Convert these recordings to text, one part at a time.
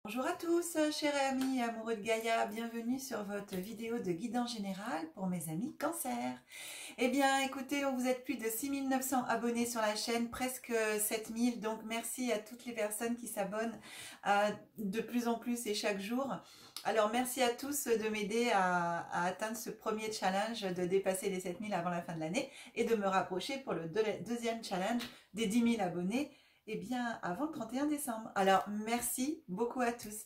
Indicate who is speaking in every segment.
Speaker 1: Bonjour à tous, chers amis amoureux de Gaïa, bienvenue sur votre vidéo de guidance générale pour mes amis cancer. Eh bien écoutez, vous êtes plus de 6 900 abonnés sur la chaîne, presque 7 000, donc merci à toutes les personnes qui s'abonnent de plus en plus et chaque jour. Alors merci à tous de m'aider à atteindre ce premier challenge, de dépasser les 7 000 avant la fin de l'année et de me rapprocher pour le deuxième challenge des 10 000 abonnés. Eh bien, avant le 31 décembre. Alors, merci beaucoup à tous.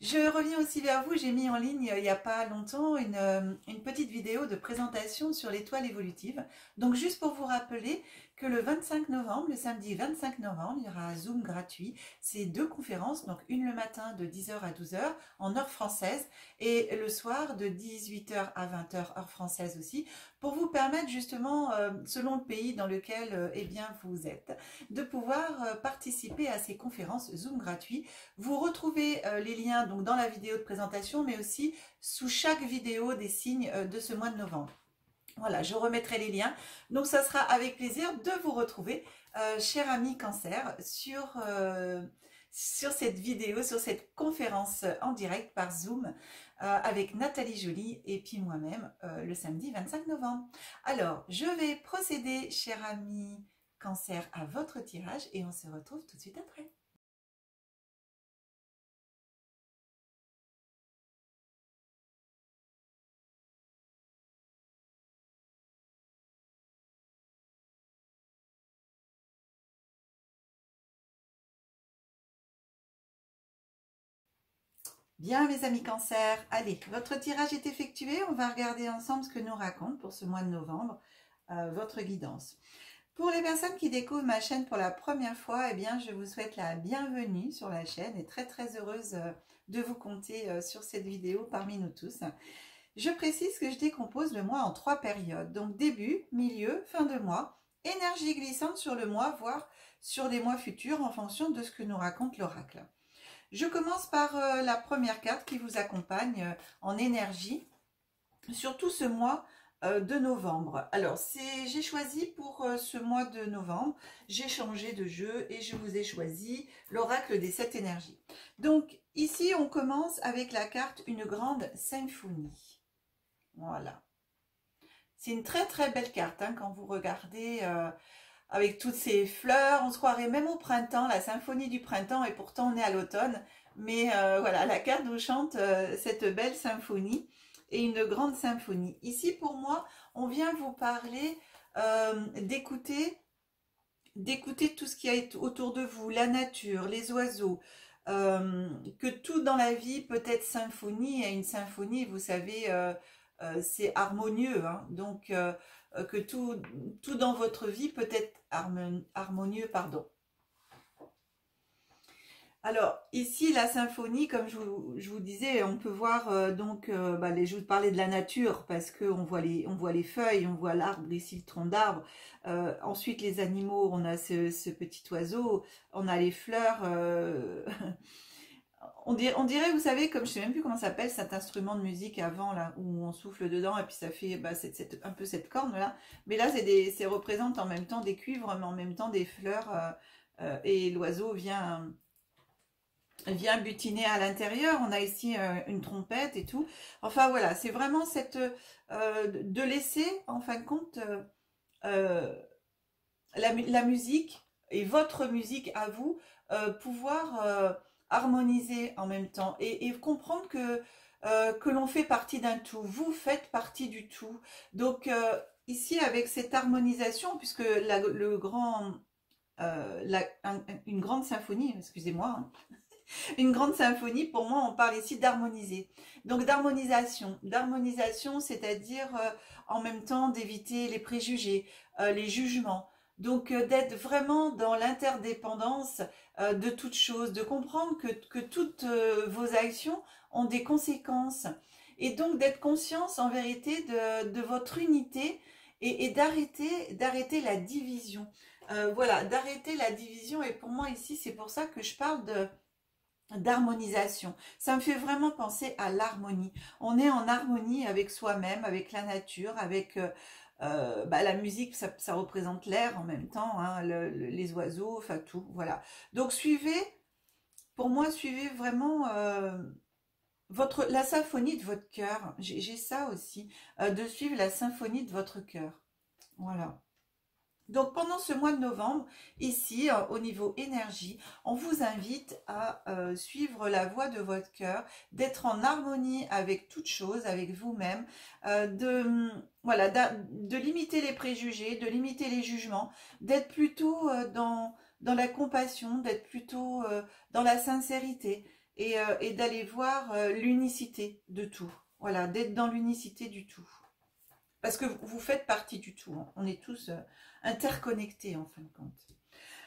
Speaker 1: Je reviens aussi vers vous. J'ai mis en ligne il n'y a pas longtemps une petite vidéo de présentation sur l'étoile évolutive. Donc, juste pour vous rappeler que le 25 novembre, le samedi 25 novembre, il y aura un Zoom gratuit. C'est 2 conférences, donc une le matin de 10 h à 12 h en heure française et le soir de 18 h à 20 h heure française aussi, pour vous permettre justement, selon le pays dans lequel eh bien, vous êtes, de pouvoir participer à ces conférences Zoom gratuits. Vous retrouvez les liens donc dans la vidéo de présentation, mais aussi sous chaque vidéo des signes de ce mois de novembre. Voilà, je remettrai les liens. Donc, ça sera avec plaisir de vous retrouver, chers amis cancer, sur cette vidéo, sur cette conférence en direct par Zoom avec Nathalie Joly et puis moi-même le samedi 25 novembre. Alors, je vais procéder, chers amis cancer, à votre tirage et on se retrouve tout de suite après. Bien mes amis cancer, allez, votre tirage est effectué, on va regarder ensemble ce que nous raconte pour ce mois de novembre votre guidance. Pour les personnes qui découvrent ma chaîne pour la première fois, eh bien, je vous souhaite la bienvenue sur la chaîne et très heureuse de vous compter sur cette vidéo parmi nous tous. Je précise que je décompose le mois en 3 périodes, donc début, milieu, fin de mois, énergie glissante sur le mois, voire sur les mois futurs en fonction de ce que nous raconte l'oracle. Je commence par la première carte qui vous accompagne en énergie sur tout ce mois de novembre. Alors, j'ai choisi pour ce mois de novembre, j'ai changé de jeu et je vous ai choisi l'oracle des 7 énergies. Donc, ici, on commence avec la carte Une grande symphonie. Voilà. C'est une très belle carte hein, quand vous regardez avec toutes ces fleurs. On se croirait même au printemps, la symphonie du printemps, et pourtant on est à l'automne. Mais voilà, la carte vous chante cette belle symphonie et une grande symphonie. Ici, pour moi, on vient vous parler d'écouter tout ce qui est autour de vous, la nature, les oiseaux, que tout dans la vie peut être symphonie. Et une symphonie, vous savez, c'est harmonieux. Hein, donc, que tout dans votre vie peut être harmonieux, pardon. Alors, ici, la symphonie, comme je vous disais, on peut voir, je vous parlais de la nature, parce qu'on voit les feuilles, on voit l'arbre, ici, le tronc d'arbre. Ensuite, les animaux, on a ce petit oiseau, on a les fleurs. On dirait, vous savez, comme je sais même plus comment ça s'appelle, cet instrument de musique avant, là, où on souffle dedans, et puis ça fait un peu cette corne-là. Mais là, ça représente en même temps des cuivres, mais en même temps des fleurs, et l'oiseau vient butiner à l'intérieur. On a ici une trompette et tout. Enfin voilà, c'est vraiment de laisser en fin de compte la musique et votre musique à vous pouvoir harmoniser en même temps et comprendre que l'on fait partie d'un tout. Vous faites partie du tout. Donc ici avec cette harmonisation, puisque une grande symphonie, excusez-moi, hein, une grande symphonie, pour moi, on parle ici d'harmoniser. Donc d'harmonisation. D'harmonisation, c'est-à-dire en même temps d'éviter les préjugés, les jugements. Donc d'être vraiment dans l'interdépendance de toute chose, de comprendre que toutes vos actions ont des conséquences. Et donc d'être conscience en vérité de votre unité et d'arrêter la division. Voilà, d'arrêter la division. Et pour moi ici, c'est pour ça que je parle d'harmonisation. Ça me fait vraiment penser à l'harmonie. On est en harmonie avec soi-même, avec la nature, avec la musique, ça représente l'air en même temps, hein, les oiseaux, enfin tout, voilà. Donc suivez pour moi, suivez vraiment la symphonie de votre cœur. J'ai ça aussi, de suivre la symphonie de votre cœur. Voilà. Donc pendant ce mois de novembre, ici, au niveau énergie, on vous invite à suivre la voie de votre cœur, d'être en harmonie avec toute chose, avec vous-même, voilà, de limiter les préjugés, de limiter les jugements, d'être plutôt dans la compassion, d'être plutôt dans la sincérité et d'aller voir l'unicité de tout. Voilà, d'être dans l'unicité du tout. Parce que vous faites partie du tout. Hein. On est tous interconnectés en fin de compte.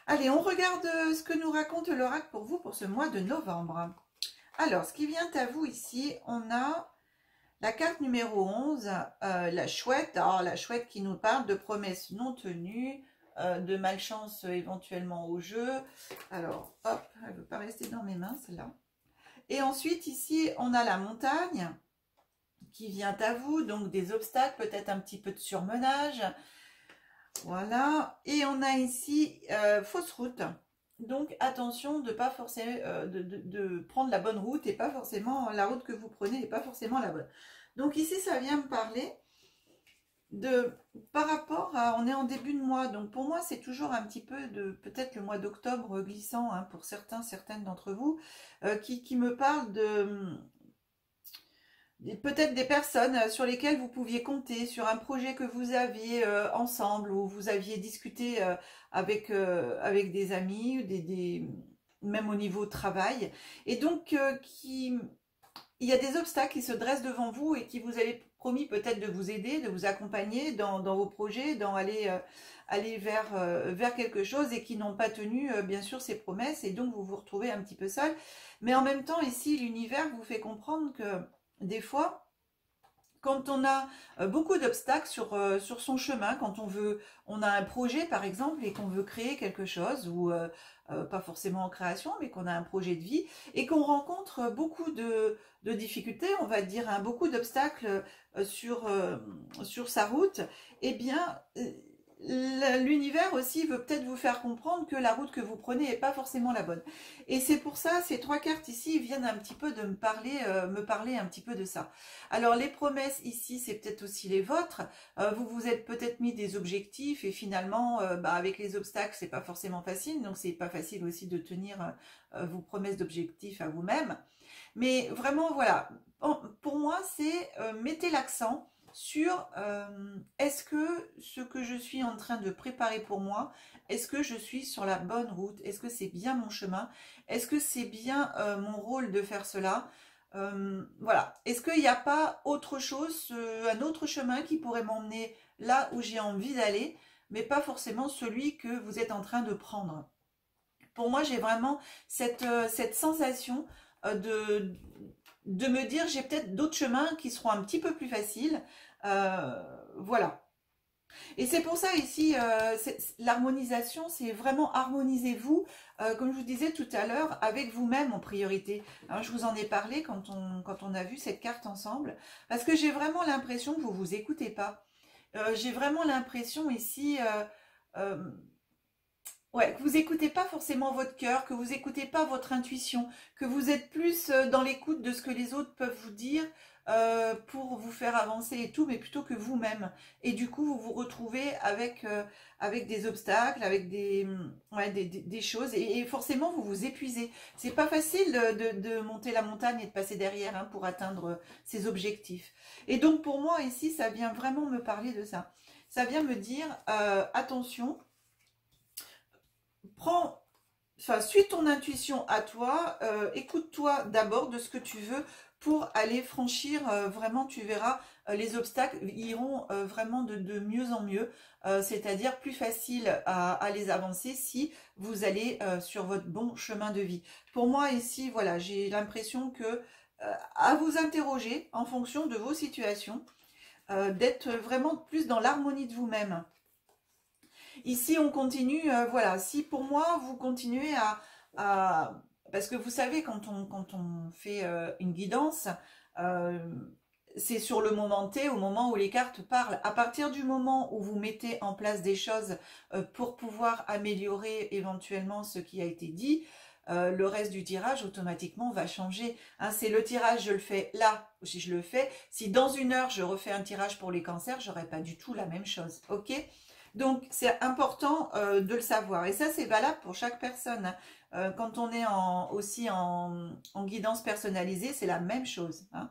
Speaker 1: Allez, on regarde ce que nous raconte l'oracle pour vous pour ce mois de novembre. Alors, ce qui vient à vous ici, on a la carte numéro 11, la chouette. Alors, la chouette qui nous parle de promesses non tenues, de malchance éventuellement au jeu. Alors, hop, elle ne veut pas rester dans mes mains, celle-là. Et ensuite, ici, on a la montagne qui vient à vous, donc des obstacles, peut-être un petit peu de surmenage. Voilà. Et on a ici fausse route. Donc attention de pas forcément de prendre la bonne route et pas forcément la route que vous prenez n'est pas forcément la bonne. Donc ici, ça vient me parler par rapport à, on est en début de mois, donc pour moi c'est toujours un petit peu de, peut-être le mois d'octobre glissant hein, pour certaines d'entre vous, qui me parle de peut-être des personnes sur lesquelles vous pouviez compter, sur un projet que vous aviez ensemble, ou vous aviez discuté avec des amis, même au niveau travail, et donc il y a des obstacles qui se dressent devant vous et qui vous avaient promis peut-être de vous aider, de vous accompagner dans vos projets, dans aller vers quelque chose et qui n'ont pas tenu bien sûr ces promesses, et donc vous vous retrouvez un petit peu seul. Mais en même temps, ici, l'univers vous fait comprendre que des fois, quand on a beaucoup d'obstacles sur son chemin, quand on a un projet par exemple et qu'on veut créer quelque chose, ou pas forcément en création, mais qu'on a un projet de vie, et qu'on rencontre beaucoup de difficultés, on va dire, hein, beaucoup d'obstacles sur sa route, eh bien, l'univers aussi veut peut-être vous faire comprendre que la route que vous prenez n'est pas forcément la bonne. Et c'est pour ça, ces trois cartes ici viennent un petit peu de me parler un petit peu de ça. Alors les promesses ici, c'est peut-être aussi les vôtres. Vous vous êtes peut-être mis des objectifs et finalement, avec les obstacles, c'est pas forcément facile. Donc c'est pas facile aussi de tenir vos promesses d'objectifs à vous-même. Mais vraiment, voilà, pour moi, c'est mettez l'accent sur est-ce que ce que je suis en train de préparer pour moi, est-ce que je suis sur la bonne route, est-ce que c'est bien mon chemin, est-ce que c'est bien mon rôle de faire cela, voilà, est-ce qu'il n'y a pas autre chose, un autre chemin qui pourrait m'emmener là où j'ai envie d'aller, mais pas forcément celui que vous êtes en train de prendre. Pour moi, j'ai vraiment cette sensation de me dire j'ai peut-être d'autres chemins qui seront un petit peu plus faciles. Voilà. Et c'est pour ça ici, l'harmonisation, c'est vraiment harmonisez-vous, comme je vous disais tout à l'heure, avec vous-même en priorité. Alors, je vous en ai parlé quand on a vu cette carte ensemble, parce que j'ai vraiment l'impression que vous ne vous écoutez pas. J'ai vraiment l'impression ici... ouais, que vous n'écoutez pas forcément votre cœur, que vous n'écoutez pas votre intuition, que vous êtes plus dans l'écoute de ce que les autres peuvent vous dire pour vous faire avancer et tout, mais plutôt que vous-même. Et du coup, vous vous retrouvez avec des obstacles, avec des choses, et forcément, vous vous épuisez. C'est pas facile de monter la montagne et de passer derrière hein, pour atteindre ses objectifs. Et donc, pour moi, ici, ça vient vraiment me parler de ça. Ça vient me dire, attention, suis ton intuition à toi, écoute-toi d'abord de ce que tu veux pour aller franchir, vraiment tu verras, les obstacles iront vraiment de mieux en mieux, c'est-à-dire plus facile à les avancer si vous allez sur votre bon chemin de vie. Pour moi ici, voilà, j'ai l'impression que à vous interroger en fonction de vos situations, d'être vraiment plus dans l'harmonie de vous-même. Ici, on continue, voilà, si pour moi, vous continuez parce que vous savez, quand on fait une guidance, c'est sur le moment T, au moment où les cartes parlent. À partir du moment où vous mettez en place des choses pour pouvoir améliorer éventuellement ce qui a été dit, le reste du tirage automatiquement va changer. Hein, c'est le tirage, je le fais là, si je le fais. Si dans une heure, je refais un tirage pour les cancers, j'aurai pas du tout la même chose. Ok? Donc, c'est important de le savoir. Et ça, c'est valable pour chaque personne. Hein. Quand on est aussi en guidance personnalisée, c'est la même chose. Hein.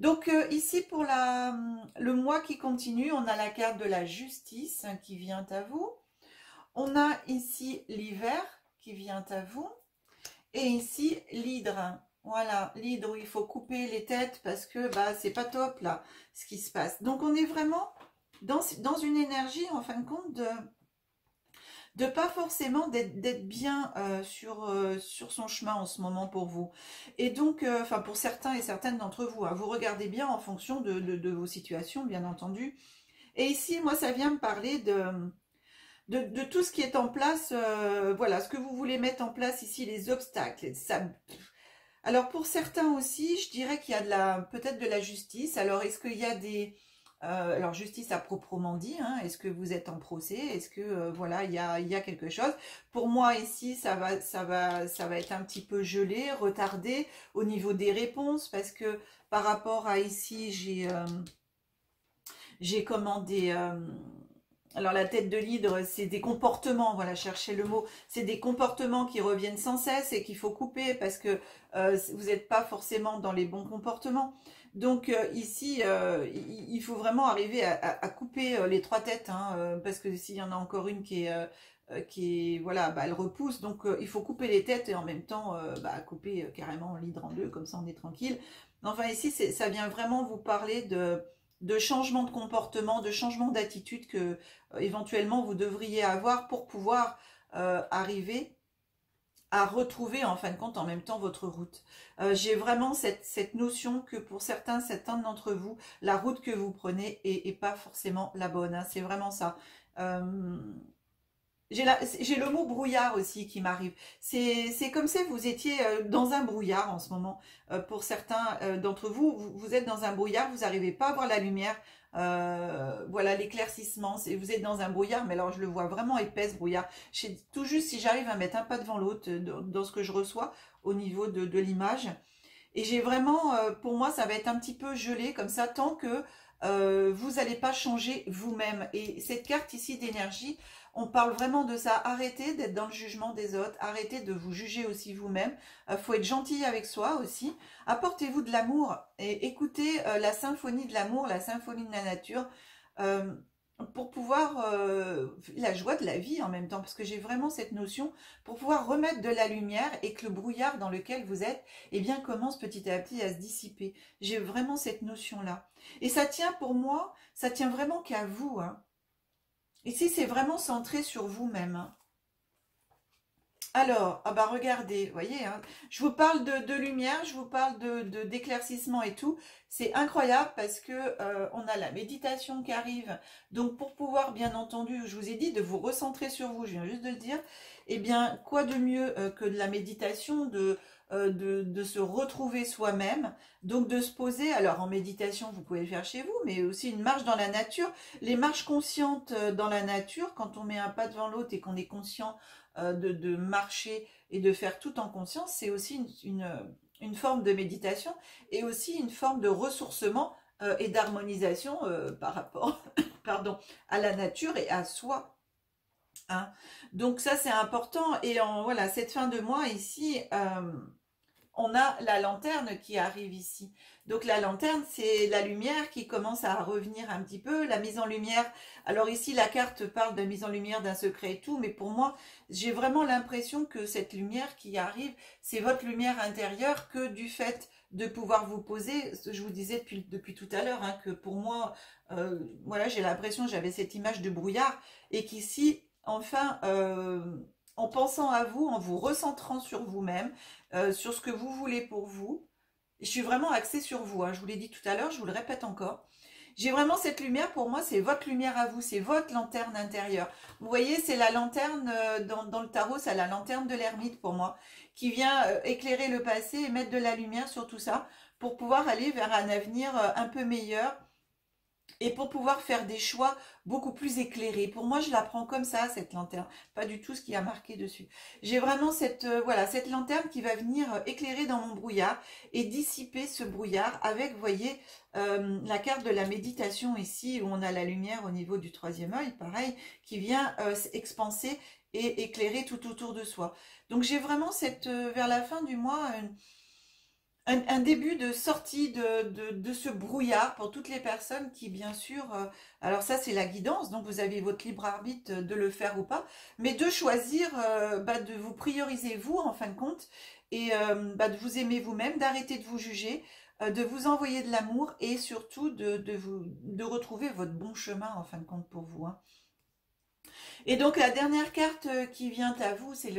Speaker 1: Donc, ici, pour le mois qui continue, on a la carte de la justice hein, qui vient à vous. On a ici l'hiver qui vient à vous. Et ici, l'hydre. Voilà, l'hydre où il faut couper les têtes parce que bah, c'est pas top là, ce qui se passe. Donc, on est vraiment dans une énergie, en fin de compte, de pas forcément d'être bien sur son chemin en ce moment pour vous. Et donc, enfin pour certains et certaines d'entre vous, hein, vous regardez bien en fonction de vos situations, bien entendu. Et ici, moi, ça vient me parler de tout ce qui est en place, voilà, ce que vous voulez mettre en place ici, les obstacles. Alors pour certains aussi, je dirais qu'il y a peut-être de la justice. Alors est-ce qu'il y a alors justice à proprement dit, hein, est-ce que vous êtes en procès, est-ce que voilà, il y a quelque chose. Pour moi ici, ça va être un petit peu gelé, retardé au niveau des réponses, parce que par rapport à ici, j'ai commandé. Alors la tête de l'hydre, c'est des comportements, voilà, cherchez le mot, c'est des comportements qui reviennent sans cesse et qu'il faut couper parce que vous n'êtes pas forcément dans les bons comportements. Donc ici, il faut vraiment arriver à couper les trois têtes, hein, parce que s'il y en a encore une qui est voilà, bah, elle repousse, donc il faut couper les têtes et en même temps bah, couper carrément l'hydre en deux, comme ça on est tranquille. Enfin ici, ça vient vraiment vous parler de changement de comportement, de changement d'attitude que éventuellement vous devriez avoir pour pouvoir arriver à retrouver en fin de compte en même temps votre route. J'ai vraiment cette notion que pour certains d'entre vous, la route que vous prenez est pas forcément la bonne. Hein, c'est vraiment ça. J'ai le mot brouillard aussi qui m'arrive. C'est comme si vous étiez dans un brouillard en ce moment. Pour certains d'entre vous, vous êtes dans un brouillard, vous n'arrivez pas à voir la lumière. Voilà l'éclaircissement. Vous êtes dans un brouillard, mais alors je le vois vraiment épais ce brouillard. Tout juste si j'arrive à mettre un pas devant l'autre dans ce que je reçois au niveau de l'image. Et j'ai vraiment, pour moi, ça va être un petit peu gelé comme ça tant que vous n'allez pas changer vous-même. Et cette carte ici d'énergie, on parle vraiment de ça. Arrêtez d'être dans le jugement des autres. Arrêtez de vous juger aussi vous-même. Faut être gentil avec soi aussi. Apportez-vous de l'amour et écoutez la symphonie de l'amour, la symphonie de la nature. Pour pouvoir la joie de la vie en même temps, parce que j'ai vraiment cette notion pour pouvoir remettre de la lumière et que le brouillard dans lequel vous êtes, eh bien commence petit à petit à se dissiper. J'ai vraiment cette notion là, et ça tient pour moi, ça tient vraiment qu'à vous. Hein. Ici c'est vraiment centré sur vous-même. Hein. Alors, ah bah regardez, voyez, hein, je vous parle de lumière, je vous parle d'éclaircissement et tout. C'est incroyable parce que on a la méditation qui arrive. Donc pour pouvoir, bien entendu, je vous ai dit de vous recentrer sur vous, je viens juste de le dire. Eh bien, quoi de mieux que de la méditation, de se retrouver soi-même, donc de se poser. Alors en méditation, vous pouvez le faire chez vous, mais aussi une marche dans la nature. Les marches conscientes dans la nature, quand on met un pas devant l'autre et qu'on est conscient de marcher et de faire tout en conscience, c'est aussi une forme de méditation et aussi une forme de ressourcement et d'harmonisation par rapport pardon, à la nature et à soi. Hein. Donc ça c'est important et voilà, cette fin de mois ici, on a la lanterne qui arrive ici. Donc la lanterne, c'est la lumière qui commence à revenir un petit peu, la mise en lumière. Alors ici, la carte parle de mise en lumière d'un secret et tout, mais pour moi, j'ai vraiment l'impression que cette lumière qui arrive, c'est votre lumière intérieure, que du fait de pouvoir vous poser, je vous disais depuis tout à l'heure, hein, que pour moi, voilà, j'ai l'impression, j'avais cette image de brouillard, et qu'ici, enfin, en pensant à vous, en vous recentrant sur vous-même, sur ce que vous voulez pour vous. Je suis vraiment axée sur vous, hein, je vous l'ai dit tout à l'heure, je vous le répète encore. J'ai vraiment cette lumière, pour moi, c'est votre lumière à vous, c'est votre lanterne intérieure. Vous voyez, c'est la lanterne, dans le tarot, c'est la lanterne de l'ermite pour moi, qui vient éclairer le passé et mettre de la lumière sur tout ça, pour pouvoir aller vers un avenir un peu meilleur, et pour pouvoir faire des choix beaucoup plus éclairés. Pour moi, je la prends comme ça, cette lanterne, pas du tout ce qui a marqué dessus. J'ai vraiment cette, voilà, cette lanterne qui va venir éclairer dans mon brouillard et dissiper ce brouillard avec, vous voyez, la carte de la méditation ici, où on a la lumière au niveau du troisième œil, pareil, qui vient expanser et éclairer tout autour de soi. Donc j'ai vraiment cette, vers la fin du mois, un début de sortie de ce brouillard pour toutes les personnes qui, bien sûr, alors ça c'est la guidance, donc vous avez votre libre arbitre de le faire ou pas, mais de choisir de vous prioriser vous en fin de compte, et de vous aimer vous-même, d'arrêter de vous juger, de vous envoyer de l'amour, et surtout de retrouver votre bon chemin en fin de compte pour vous, hein. Et donc la dernière carte qui vient à vous, c'est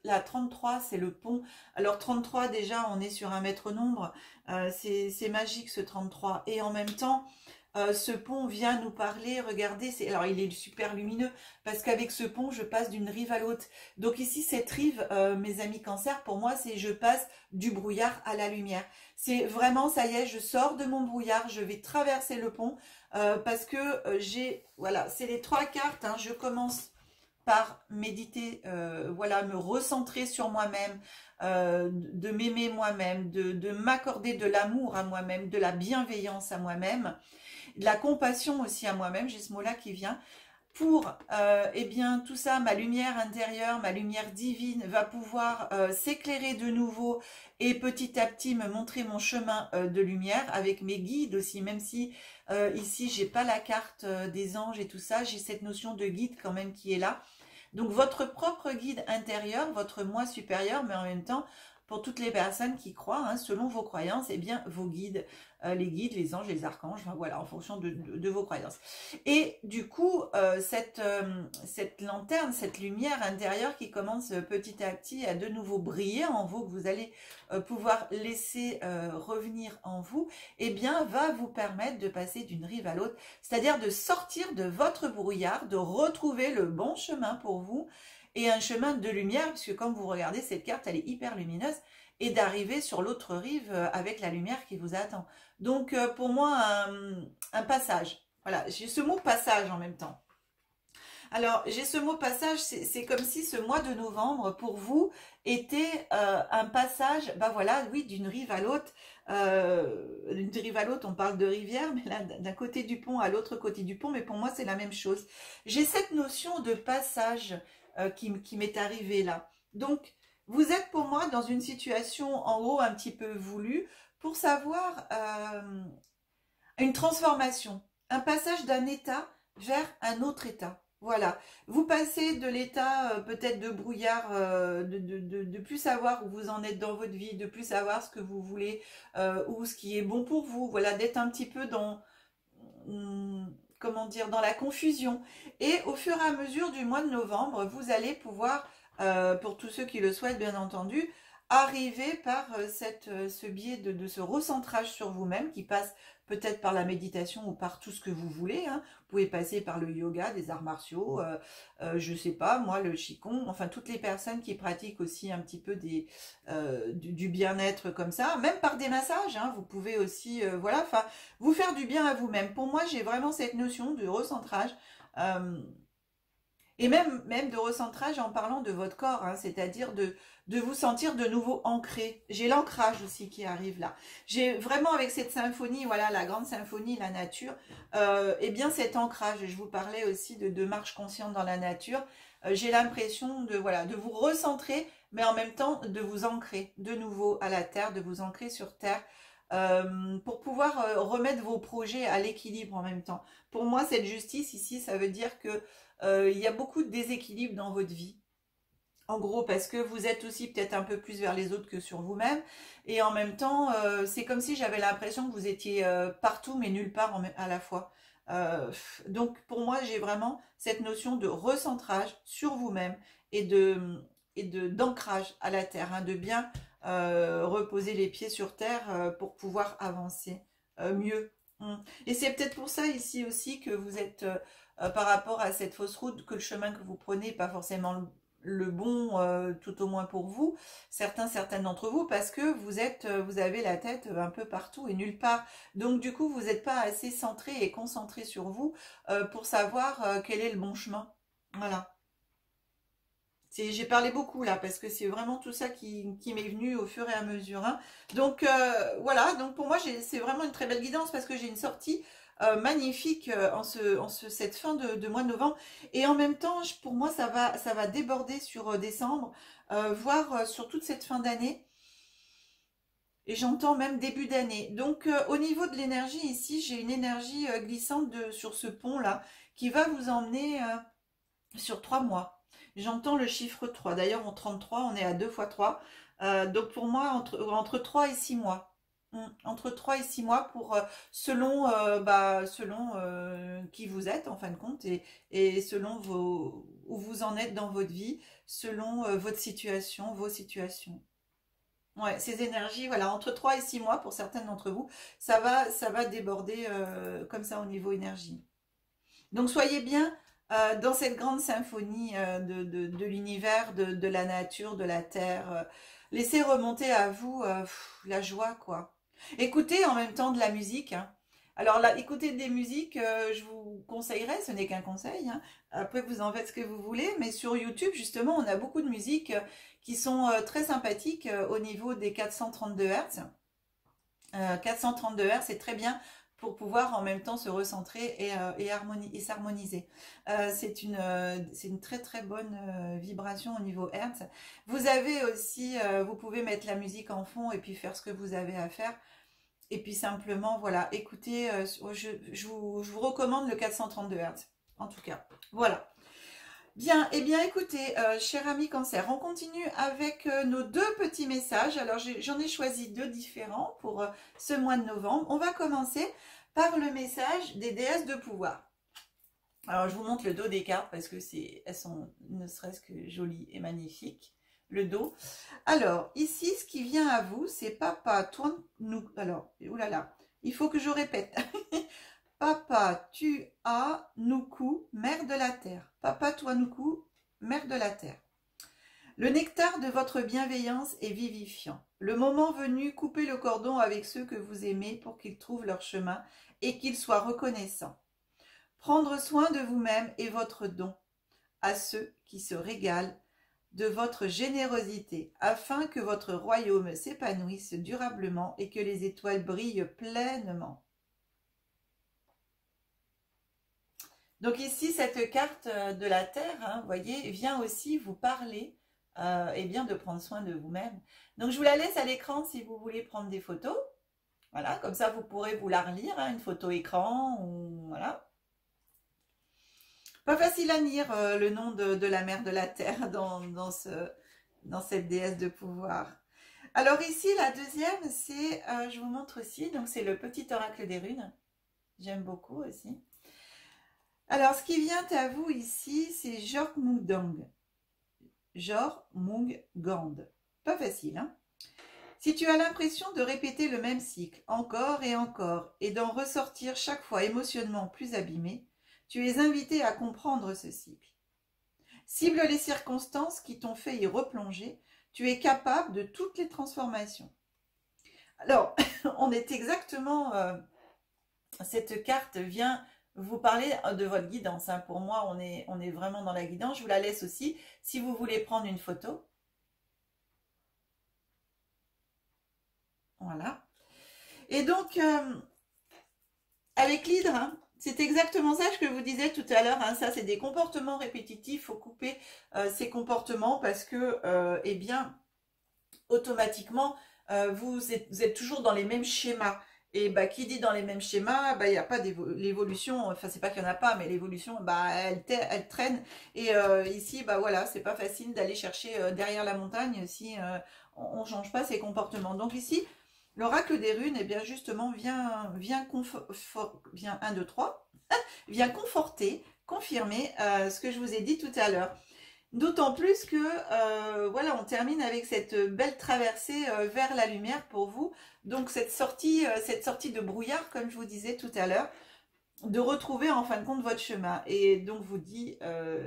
Speaker 1: la 33, c'est le pont. Alors 33 déjà, on est sur un maître nombre, c'est magique ce 33. Et en même temps, ce pont vient nous parler, regardez, alors il est super lumineux, parce qu'avec ce pont, je passe d'une rive à l'autre. Donc ici, cette rive, mes amis cancer, pour moi, c'est je passe du brouillard à la lumière. C'est vraiment, ça y est, je sors de mon brouillard, je vais traverser le pont, parce que voilà, c'est les trois cartes, hein. Je commence par méditer, voilà, me recentrer sur moi-même, de m'aimer moi-même, de m'accorder de l'amour à moi-même, de la bienveillance à moi-même, de la compassion aussi à moi-même, j'ai ce mot-là qui vient, pour, eh bien, tout ça, ma lumière intérieure, ma lumière divine va pouvoir s'éclairer de nouveau et petit à petit me montrer mon chemin de lumière avec mes guides aussi, même si ici, j'ai pas la carte des anges et tout ça, j'ai cette notion de guide quand même qui est là. Donc, votre propre guide intérieur, votre moi supérieur, mais en même temps, pour toutes les personnes qui croient, hein, selon vos croyances, eh bien, vos guides, les guides, les anges, les archanges, enfin, voilà, en fonction de vos croyances. Et du coup, cette lanterne, cette lumière intérieure qui commence petit à petit à de nouveau briller en vous, que vous allez pouvoir laisser revenir en vous, eh bien, va vous permettre de passer d'une rive à l'autre, c'est-à-dire de sortir de votre brouillard, de retrouver le bon chemin pour vous, et un chemin de lumière, puisque quand vous regardez cette carte, elle est hyper lumineuse, et d'arriver sur l'autre rive avec la lumière qui vous attend. Donc, pour moi, un passage. Voilà, j'ai ce mot passage en même temps. Alors, j'ai ce mot passage, c'est comme si ce mois de novembre, pour vous, était un passage, bah voilà, oui, d'une rive à l'autre. D'une rive à l'autre, on parle de rivière, mais là, d'un côté du pont à l'autre côté du pont, mais pour moi, c'est la même chose. J'ai cette notion de passage qui m'est arrivée là. Donc, vous êtes pour moi dans une situation, en gros, un petit peu voulue, pour savoir une transformation, un passage d'un état vers un autre état. Voilà, vous passez de l'état peut-être de brouillard, de plus savoir où vous en êtes dans votre vie, de plus savoir ce que vous voulez ou ce qui est bon pour vous, voilà, d'être un petit peu dans, comment dire, dans la confusion. Et au fur et à mesure du mois de novembre, vous allez pouvoir, pour tous ceux qui le souhaitent bien entendu, arriver par ce biais de ce recentrage sur vous-même qui passe peut-être par la méditation ou par tout ce que vous voulez, hein. Vous pouvez passer par le yoga, des arts martiaux, je sais pas, moi le qigong, enfin toutes les personnes qui pratiquent aussi un petit peu du bien-être comme ça, même par des massages, hein, vous pouvez aussi, voilà, enfin, vous faire du bien à vous-même. Pour moi, j'ai vraiment cette notion de recentrage. Et même de recentrage en parlant de votre corps, hein, c'est-à-dire de vous sentir de nouveau ancré. J'ai l'ancrage aussi qui arrive là. J'ai vraiment avec cette symphonie, voilà, la grande symphonie, la nature, eh bien cet ancrage, je vous parlais aussi de marche consciente dans la nature, j'ai l'impression de, voilà, de vous recentrer, mais en même temps de vous ancrer de nouveau à la terre, de vous ancrer sur terre, pour pouvoir remettre vos projets à l'équilibre en même temps. Pour moi, cette justice ici, ça veut dire que il y a beaucoup de déséquilibre dans votre vie. En gros, parce que vous êtes aussi peut-être un peu plus vers les autres que sur vous-même. Et en même temps, c'est comme si j'avais l'impression que vous étiez partout, mais nulle part à la fois. Donc, pour moi, j'ai vraiment cette notion de recentrage sur vous-même et d'ancrage à la terre, hein, de bien reposer les pieds sur terre pour pouvoir avancer mieux. Et c'est peut-être pour ça ici aussi que vous êtes, par rapport à cette fausse route, que le chemin que vous prenez n'est pas forcément le bon, tout au moins pour vous, certaines d'entre vous, parce que vous avez la tête un peu partout et nulle part. Donc du coup, vous n'êtes pas assez centré et concentré sur vous pour savoir quel est le bon chemin. Voilà. J'ai parlé beaucoup là parce que c'est vraiment tout ça qui m'est venu au fur et à mesure, hein. Donc voilà, donc pour moi c'est vraiment une très belle guidance parce que j'ai une sortie magnifique cette fin de mois de novembre. Et en même temps, pour moi ça va déborder sur décembre, voire sur toute cette fin d'année. Et j'entends même début d'année. Donc au niveau de l'énergie ici, j'ai une énergie glissante sur ce pont là qui va vous emmener sur 3 mois. J'entends le chiffre 3. D'ailleurs, en 33, on est à 2 fois 3. Donc pour moi, entre 3 et 6 mois. Entre 3 et 6 mois selon qui vous êtes en fin de compte et selon où vous en êtes dans votre vie, selon votre situation, vos situations. Ouais, ces énergies, voilà, entre 3 et 6 mois pour certaines d'entre vous, ça va déborder comme ça au niveau énergie. Donc soyez bien dans cette grande symphonie de l'univers, de la nature, de la terre. Laissez remonter à vous la joie, quoi. Écoutez en même temps de la musique, hein. Alors là, écoutez des musiques, je vous conseillerais, ce n'est qu'un conseil, hein. Après, vous en faites ce que vous voulez, mais sur YouTube, justement, on a beaucoup de musiques qui sont très sympathiques au niveau des 432 Hz. 432 Hz, c'est très bien pour pouvoir en même temps se recentrer et s'harmoniser. C'est une très très bonne vibration au niveau Hertz. Vous avez aussi, vous pouvez mettre la musique en fond et puis faire ce que vous avez à faire. Et puis simplement, voilà, écoutez, je vous recommande le 432 Hz, en tout cas. Voilà. Bien, eh bien écoutez, cher ami Cancer, on continue avec nos 2 petits messages. Alors j'en ai choisi 2 différents pour ce mois de novembre. On va commencer par le message des déesses de pouvoir. Alors je vous montre le dos des cartes parce que elles sont ne serait-ce que jolies et magnifiques. Le dos. Alors ici, ce qui vient à vous, c'est Papa, toi, nous. Alors, oulala, il faut que je répète. Papa, tu as Nuku, mère de la terre. Papa, toi, Nuku, mère de la terre. Le nectar de votre bienveillance est vivifiant. Le moment venu, coupez le cordon avec ceux que vous aimez pour qu'ils trouvent leur chemin et qu'ils soient reconnaissants. Prendre soin de vous-même est votre don à ceux qui se régalent de votre générosité, afin que votre royaume s'épanouisse durablement et que les étoiles brillent pleinement. Donc ici, cette carte de la Terre, hein, vous voyez, vient aussi vous parler et bien de prendre soin de vous-même. Donc je vous la laisse à l'écran si vous voulez prendre des photos. Voilà, comme ça vous pourrez vous la relire, hein, une photo écran, ou voilà. Pas facile à lire le nom de la mère de la Terre dans cette déesse de pouvoir. Alors ici, la deuxième, c'est, je vous montre aussi, donc c'est le petit oracle des runes. J'aime beaucoup aussi. Alors, ce qui vient à vous ici, c'est Jormungandr. Jormungandr. Pas facile, hein? Si tu as l'impression de répéter le même cycle encore et d'en ressortir chaque fois émotionnellement plus abîmé, tu es invité à comprendre ce cycle. Cible les circonstances qui t'ont fait y replonger, tu es capable de toutes les transformations. Alors, on est exactement... cette carte vient vous parler de votre guidance, hein. Pour moi, on est vraiment dans la guidance. Je vous la laisse aussi si vous voulez prendre une photo. Voilà. Et donc, avec l'hydre, hein, c'est exactement ça que je vous disais tout à l'heure, hein. Ça, c'est des comportements répétitifs. Il faut couper ces comportements parce que, eh bien, automatiquement, vous êtes toujours dans les mêmes schémas. Et bah, qui dit dans les mêmes schémas, bah, il n'y a pas d'évolution. Enfin, c'est pas qu'il n'y en a pas, mais l'évolution, bah, elle traîne. Et ici, bah voilà, c'est pas facile d'aller chercher derrière la montagne si on ne change pas ses comportements. Donc ici, l'oracle des runes, eh bien justement, vient 1, 2, 3, vient conforter, confirmer ce que je vous ai dit tout à l'heure. D'autant plus que, voilà, on termine avec cette belle traversée vers la lumière pour vous. Donc, cette sortie de brouillard, comme je vous disais tout à l'heure, de retrouver en fin de compte votre chemin. Et donc vous dit,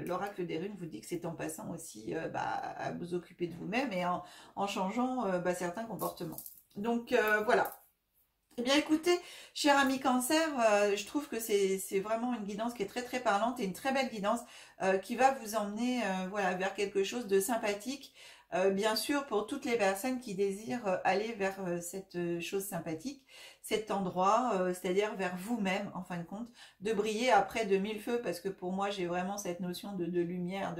Speaker 1: l'oracle des runes vous dit que c'est en passant aussi à vous occuper de vous-même et en changeant certains comportements. Donc voilà. Eh bien écoutez, cher ami Cancer, je trouve que c'est vraiment une guidance qui est très très parlante et une très belle guidance qui va vous emmener voilà, vers quelque chose de sympathique. Bien sûr, pour toutes les personnes qui désirent aller vers cette chose sympathique, cet endroit, c'est-à-dire vers vous-même, en fin de compte, de briller après de mille feux, parce que pour moi, j'ai vraiment cette notion de lumière.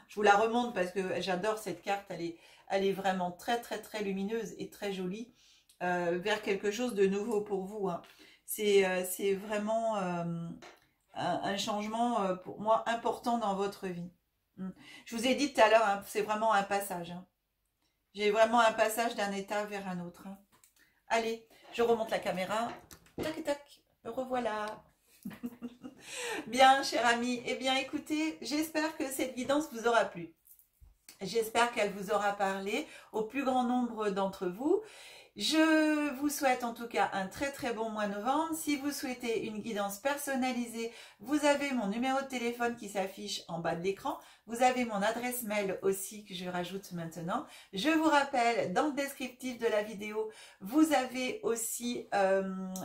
Speaker 1: Je vous la remonte parce que j'adore cette carte, elle est vraiment très très très lumineuse et très jolie, vers quelque chose de nouveau pour vous. Hein. C'est vraiment un changement pour moi important dans votre vie. Mm. Je vous ai dit tout à l'heure, hein, c'est vraiment un passage. Hein. J'ai vraiment un passage d'un état vers un autre. Hein. Allez, je remonte la caméra. Tac, tac, me revoilà. Bien, cher ami, eh bien écoutez, j'espère que cette guidance vous aura plu. J'espère qu'elle vous aura parlé au plus grand nombre d'entre vous. Je vous souhaite en tout cas un très très bon mois de novembre. Si vous souhaitez une guidance personnalisée, vous avez mon numéro de téléphone qui s'affiche en bas de l'écran. Vous avez mon adresse mail aussi que je rajoute maintenant. Je vous rappelle, dans le descriptif de la vidéo, vous avez aussi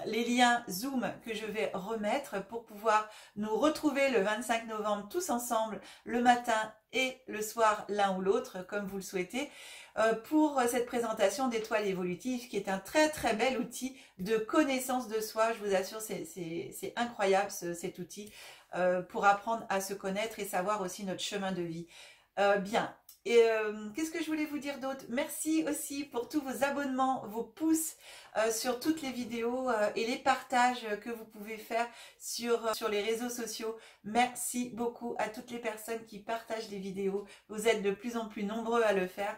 Speaker 1: les liens Zoom que je vais remettre pour pouvoir nous retrouver le 25 novembre tous ensemble le matin et le soir l'un ou l'autre comme vous le souhaitez. Pour cette présentation d'étoiles évolutives qui est un très très bel outil de connaissance de soi. Je vous assure, c'est incroyable cet outil pour apprendre à se connaître et savoir aussi notre chemin de vie. Bien. Et qu'est-ce que je voulais vous dire d'autre? Merci aussi pour tous vos abonnements, vos pouces sur toutes les vidéos et les partages que vous pouvez faire sur les réseaux sociaux. Merci beaucoup à toutes les personnes qui partagent les vidéos. Vous êtes de plus en plus nombreux à le faire.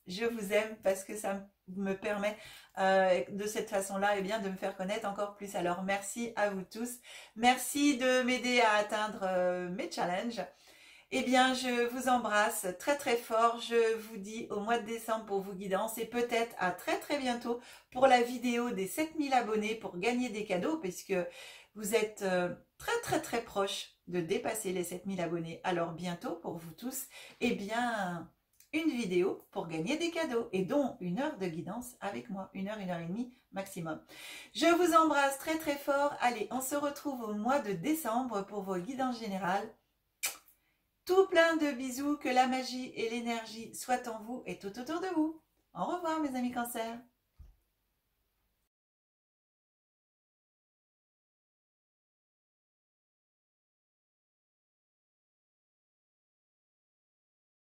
Speaker 1: Je vous aime parce que ça me permet de cette façon-là eh bien, de me faire connaître encore plus. Alors merci à vous tous. Merci de m'aider à atteindre mes challenges. Eh bien, je vous embrasse très très fort. Je vous dis au mois de décembre pour vos guidances et peut-être à très très bientôt pour la vidéo des 7000 abonnés pour gagner des cadeaux puisque vous êtes très très très proche de dépasser les 7000 abonnés. Alors bientôt pour vous tous, eh bien... une vidéo pour gagner des cadeaux et dont une heure de guidance avec moi, une heure et demie maximum. Je vous embrasse très très fort. Allez, on se retrouve au mois de décembre pour vos guidances générales. Tout plein de bisous, que la magie et l'énergie soient en vous et tout autour de vous. Au revoir mes amis Cancer.